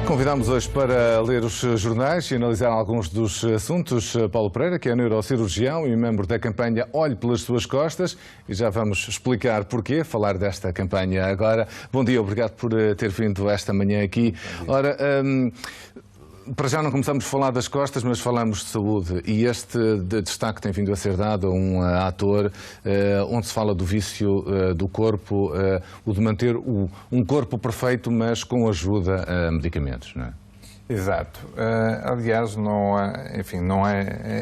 Convidámos hoje para ler os jornais e analisar alguns dos assuntos Paulo Pereira, que é neurocirurgião e membro da campanha Olhe pelas Suas Costas, e já vamos explicar porquê, falar desta campanha agora. Bom dia, obrigado por ter vindo esta manhã aqui. Ora, para já não começamos a falar das costas, mas falamos de saúde, e este destaque tem vindo a ser dado a um ator onde se fala do vício do corpo, o de manter um corpo perfeito, mas com ajuda a medicamentos, não é? Exato. Aliás,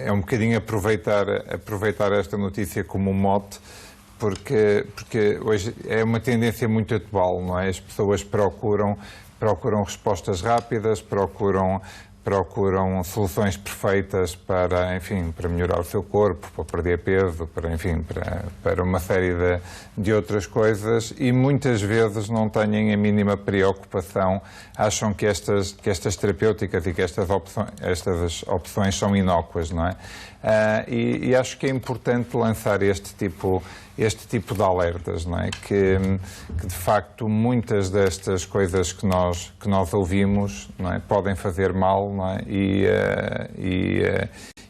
é um bocadinho aproveitar esta notícia como um mote, porque hoje é uma tendência muito atual, não é? As pessoas procuram respostas rápidas, procuram soluções perfeitas para melhorar o seu corpo, para perder peso, para uma série de outras coisas, e muitas vezes não têm a mínima preocupação, acham que estas terapêuticas e que estas opções são inócuas, não é? E acho que é importante lançar este tipo de alertas, não é? Que de facto muitas destas coisas que nós ouvimos, não é? Podem fazer mal, não é?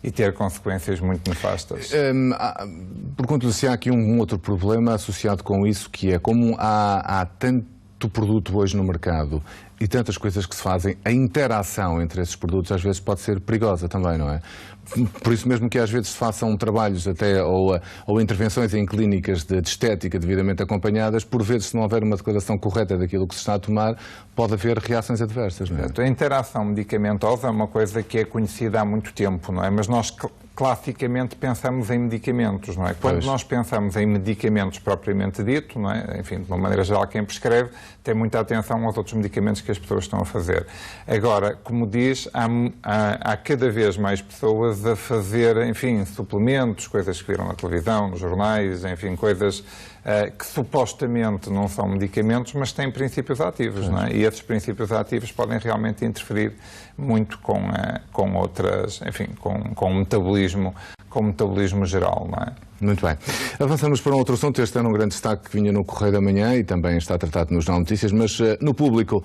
E ter consequências muito nefastas. Pergunto-lhe se há aqui um outro problema associado com isso, que é como há tanto produto hoje no mercado e tantas coisas que se fazem, a interação entre esses produtos às vezes pode ser perigosa também, não é? Por isso mesmo que às vezes se façam trabalhos até ou intervenções em clínicas de estética devidamente acompanhadas, por vezes, se não houver uma declaração correta daquilo que se está a tomar, pode haver reações adversas, não é? A interação medicamentosa é uma coisa que é conhecida há muito tempo, não é? Mas nós classicamente pensamos em medicamentos, não é? Quando nós pensamos em medicamentos propriamente dito, não é? Enfim, de uma maneira geral, quem prescreve tem muita atenção aos outros medicamentos que as pessoas estão a fazer. Agora, como diz, há cada vez mais pessoas a fazer, suplementos, coisas que viram na televisão, nos jornais, coisas que supostamente não são medicamentos, mas têm princípios ativos, não é? E esses princípios ativos podem realmente interferir muito com outras, com o metabolismo geral, não é? Muito bem. Avançamos para um outro assunto. Este era um grande destaque que vinha no Correio da Manhã e também está tratado nos Jornal Notícias, mas no público,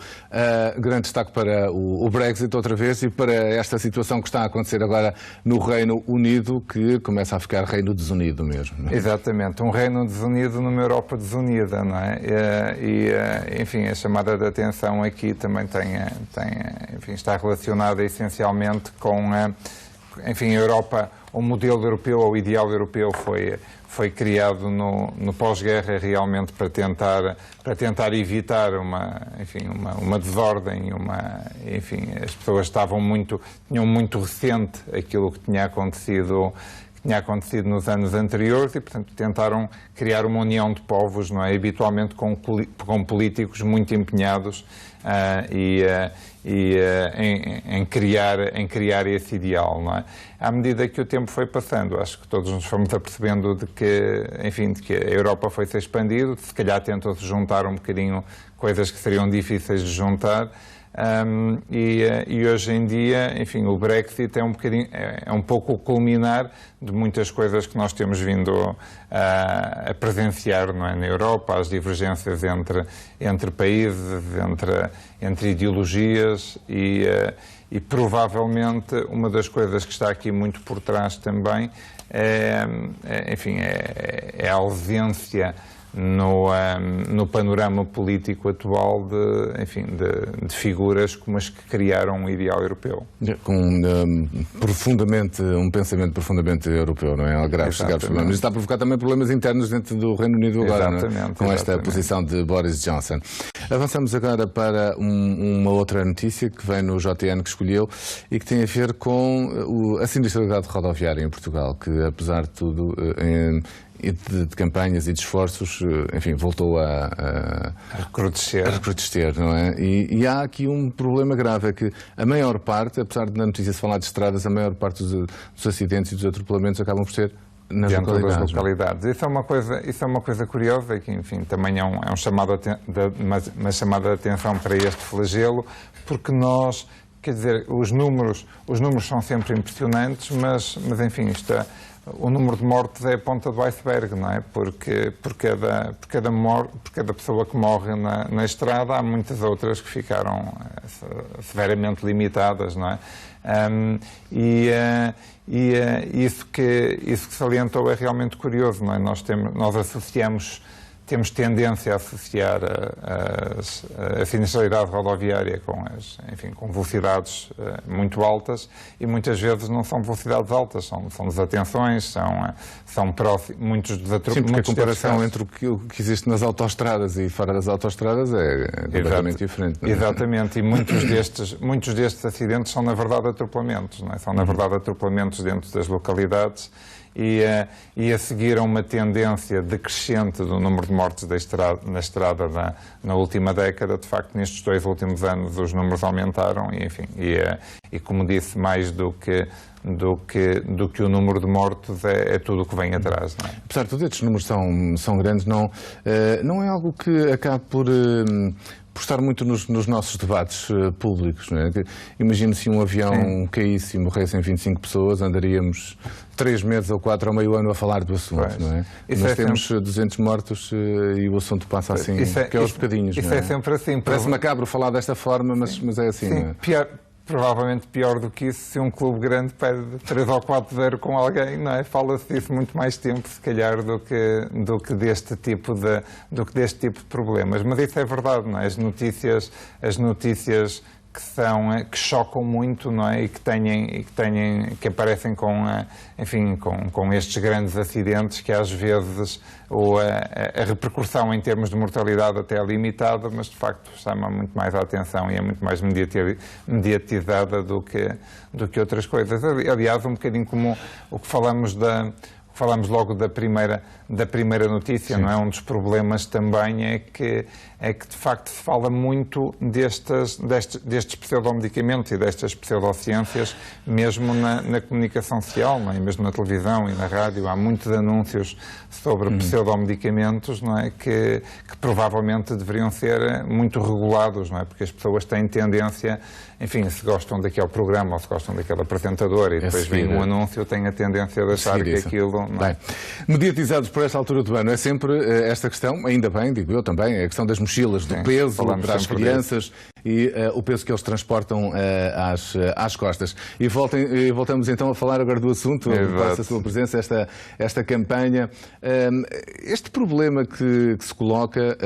grande destaque para o Brexit outra vez e para esta situação que está a acontecer agora no Reino Unido, que começa a ficar Reino Desunido mesmo. Não é? Exatamente. Um Reino desunido numa Europa desunida, não é? A chamada de atenção aqui também está relacionada essencialmente com a Europa. O modelo europeu, ou o ideal europeu, foi criado no pós-guerra realmente para tentar evitar uma desordem, as pessoas tinham muito recente aquilo que tinha acontecido nos anos anteriores e, portanto, tentaram criar uma união de povos, não é? Habitualmente com políticos muito empenhados em criar esse ideal, não é? À medida que o tempo foi passando, acho que todos nos fomos apercebendo de que a Europa foi-se expandindo, se calhar tentou-se juntar um bocadinho coisas que seriam difíceis de juntar. E hoje em dia, o Brexit é um pouco o culminar de muitas coisas que nós temos vindo a presenciar, não é? Na Europa, as divergências entre países, entre ideologias e provavelmente uma das coisas que está aqui muito por trás também é a ausência no panorama político atual de figuras como as que criaram o ideal europeu. Com um pensamento profundamente europeu, não é? Graves problemas. Mas está a provocar também problemas internos dentro do Reino Unido agora, não é? Com esta posição de Boris Johnson. Avançamos agora para uma outra notícia que vem no JN que escolheu e que tem a ver com a sinistralidade rodoviária em Portugal, que apesar de tudo de campanhas e de esforços, voltou a recrudescer, não é? E há aqui um problema grave, é que a maior parte, apesar de na notícia se falar de estradas, a maior parte dos acidentes e dos atropelamentos acabam por ser nas localidades. Isso é uma coisa curiosa, que também é uma chamada de atenção para este flagelo, porque os números são sempre impressionantes, mas o número de mortes é a ponta do iceberg, não é? Porque por cada pessoa que morre na estrada, há muitas outras que ficaram severamente limitadas, não é? Isso que salientou é realmente curioso, não é? Nós temos tendência a associar a sinistralidade rodoviária com velocidades muito altas, e muitas vezes não são velocidades altas, são desatenções, são muitos dos atropelamentos. Sim, porque a comparação entre o que existe nas autoestradas e fora das autoestradas é completamente diferente. Não é? Exatamente, e muitos destes acidentes são na verdade atropelamentos, não é? São na verdade atropelamentos dentro das localidades. E a seguir a uma tendência decrescente do número de mortes na estrada na última década, de facto, nestes 2 últimos anos os números aumentaram e como disse, mais do que o número de mortos é tudo o que vem atrás. Não é? Apesar de tudo, estes números são grandes, não é algo que acabe por estar muito nos nossos debates públicos. Não é? Imagino se um avião caísse e morressem 25 pessoas, andaríamos 3 meses ou 4 ou meio ano a falar do assunto. Não é? Nós temos 200 mortos e o assunto passa assim, que é aos bocadinhos. Isso não é? É sempre assim. Parece macabro falar desta forma, mas é assim. Sim, não é? Provavelmente pior do que isso, se um clube grande perde 3 ou 4-0 com alguém, não é? Fala-se disso muito mais tempo, se calhar, do que deste tipo de problemas. Mas isso é verdade, não é? As notícias que chocam muito, não é? E que aparecem com estes grandes acidentes, que às vezes a repercussão em termos de mortalidade até é limitada, mas de facto chama muito mais a atenção e é muito mais mediatizada do que outras coisas. Aliás, um bocadinho como o que falamos logo da primeira notícia, não é? Um dos problemas também é que de facto se fala muito destes pseudomedicamentos e destas pseudociências, mesmo na comunicação social, não é? Mesmo na televisão e na rádio, há muitos anúncios sobre pseudomedicamentos, não é? Que provavelmente deveriam ser muito regulados, não é? Porque as pessoas têm tendência, enfim, se gostam daquele programa ou se gostam daquele apresentador e depois vem um anúncio, têm a tendência de achar que aquilo... Bem, mediatizados por esta altura do ano é sempre esta questão, ainda bem, digo eu também, a questão das mochilas, do peso para as crianças e o peso que eles transportam às costas. E voltamos então a falar agora do assunto, passa a sua presença, esta campanha. Este problema que se coloca...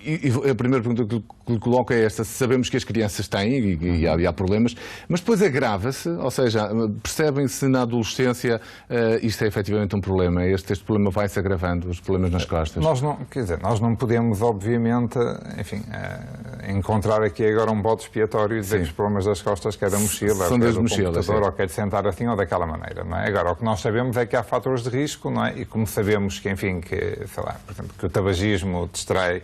E a primeira pergunta que lhe coloco é esta: sabemos que as crianças têm e há problemas, mas depois agrava-se, ou seja, percebem-se na adolescência isto é efetivamente um problema, este problema vai-se agravando, os problemas nas costas. Nós não podemos, obviamente, enfim, encontrar aqui agora um bode expiatório e dizer que os problemas das costas quer da mochila, são das do mochilas, computador, ou quer de sentar assim ou daquela maneira, não é? Agora, o que nós sabemos é que há fatores de risco, não é? E como sabemos que, enfim, sei lá, por exemplo, que o tabagismo destrói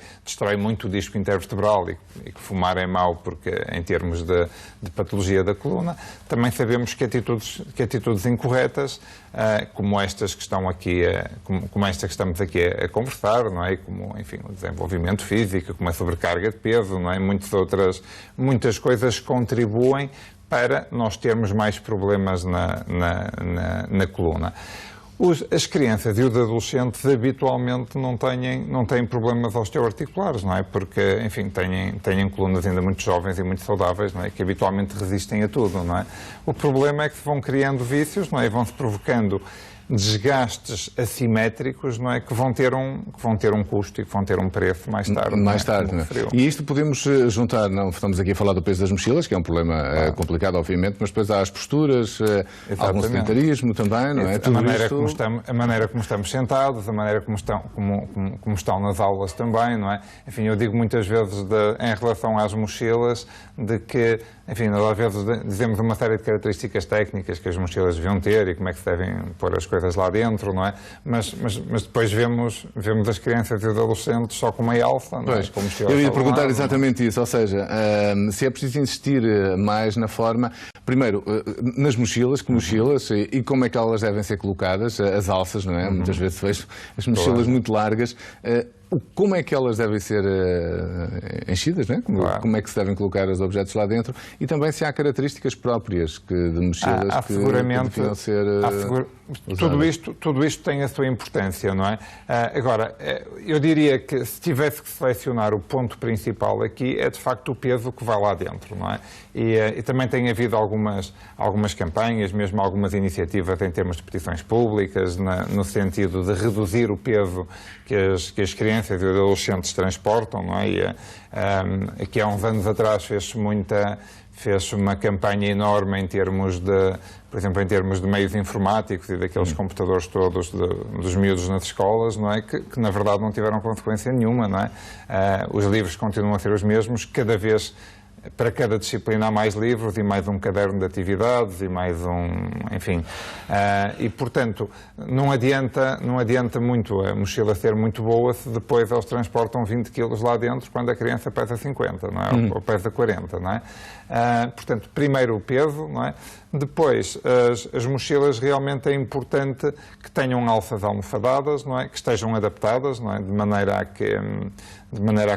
muito o disco intervertebral e que fumar é mau porque em termos de patologia da coluna, também sabemos que atitudes incorretas, como estas que estão aqui, como esta que estamos aqui a conversar, não é? Como, enfim, o desenvolvimento físico, como a sobrecarga de peso, não é? Muitas coisas contribuem para nós termos mais problemas na coluna. As crianças e os adolescentes habitualmente não têm problemas osteoarticulares, não é? Porque, enfim, têm colunas ainda muito jovens e muito saudáveis, não é? Que habitualmente resistem a tudo, não é? O problema é que se vão criando vícios, não é? E vão-se provocando desgastes assimétricos, não é? Que vão ter um custo e que vão ter um preço mais tarde. Mais tarde, não é? E isto podemos juntar, não estamos aqui a falar do peso das mochilas, que é um problema complicado, obviamente, mas depois há as posturas, algum sedentarismo também, não é? A maneira como estamos sentados, a maneira como estão nas aulas também, não é? Enfim, eu digo muitas vezes em relação às mochilas, de que, enfim, nós às vezes dizemos uma série de características técnicas que as mochilas deviam ter e como é que se devem pôr as coisas lá dentro, não é? Mas depois vemos as crianças e os adolescentes só com meia alça, não é? Eu ia perguntar exatamente isso, ou seja, se é preciso insistir mais na forma, primeiro, nas mochilas, que mochilas e como é que elas devem ser colocadas, as alças, não é? Muitas vezes vejo as mochilas muito largas. como é que elas devem ser enchidas, né? Como é que se devem colocar os objetos lá dentro e também se há características próprias de mochilas que deviam ser tudo isto tem a sua importância, não é? Agora, eu diria que se tivesse que selecionar o ponto principal aqui é de facto o peso que vai lá dentro, não é? E também tem havido algumas campanhas, mesmo algumas iniciativas em termos de petições públicas, no sentido de reduzir o peso que as crianças e os adolescentes transportam, não é? E aqui há uns anos atrás fez uma campanha enorme em termos de, por exemplo, em termos de meios informáticos e daqueles computadores todos dos miúdos nas escolas, não é? Que na verdade não tiveram consequência nenhuma, não é? Os livros continuam a ser os mesmos, para cada disciplina há mais livros e mais um caderno de atividades e mais enfim. E, portanto, não adianta muito a mochila ser muito boa se depois eles transportam 20 quilos lá dentro quando a criança pesa 50, não é? Ou pesa 40, não é? Portanto, primeiro o peso, não é? Depois, as mochilas realmente é importante que tenham alças almofadadas, não é? Que estejam adaptadas, não é? De maneira a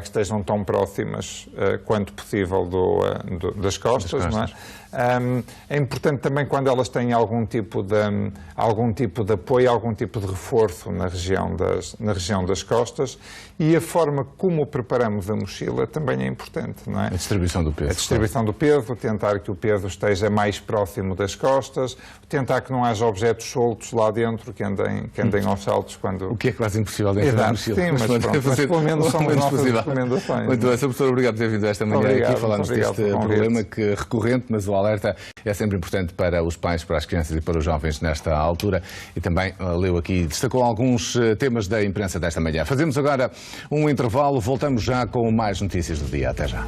que estejam tão próximas quanto possível das costas, não é? É importante também quando elas têm algum tipo de apoio, algum tipo de reforço na região das costas, e a forma como preparamos a mochila também é importante, não é? A distribuição do peso. A distribuição do peso, tentar que o peso esteja mais próximo das costas, tentar que não haja objetos soltos lá dentro que andem aos saltos quando... O que é quase impossível dentro da mochila. Sim, mas pelo menos são as nossas recomendações. Muito bem, Sr. Professor, obrigado por ter vindo esta manhã aqui falarmos deste problema que é recorrente, mas o alerta é sempre importante para os pais, para as crianças e para os jovens nesta altura. E também leu aqui, destacou alguns temas da imprensa desta manhã. Fazemos agora um intervalo, voltamos já com mais notícias do dia. Até já.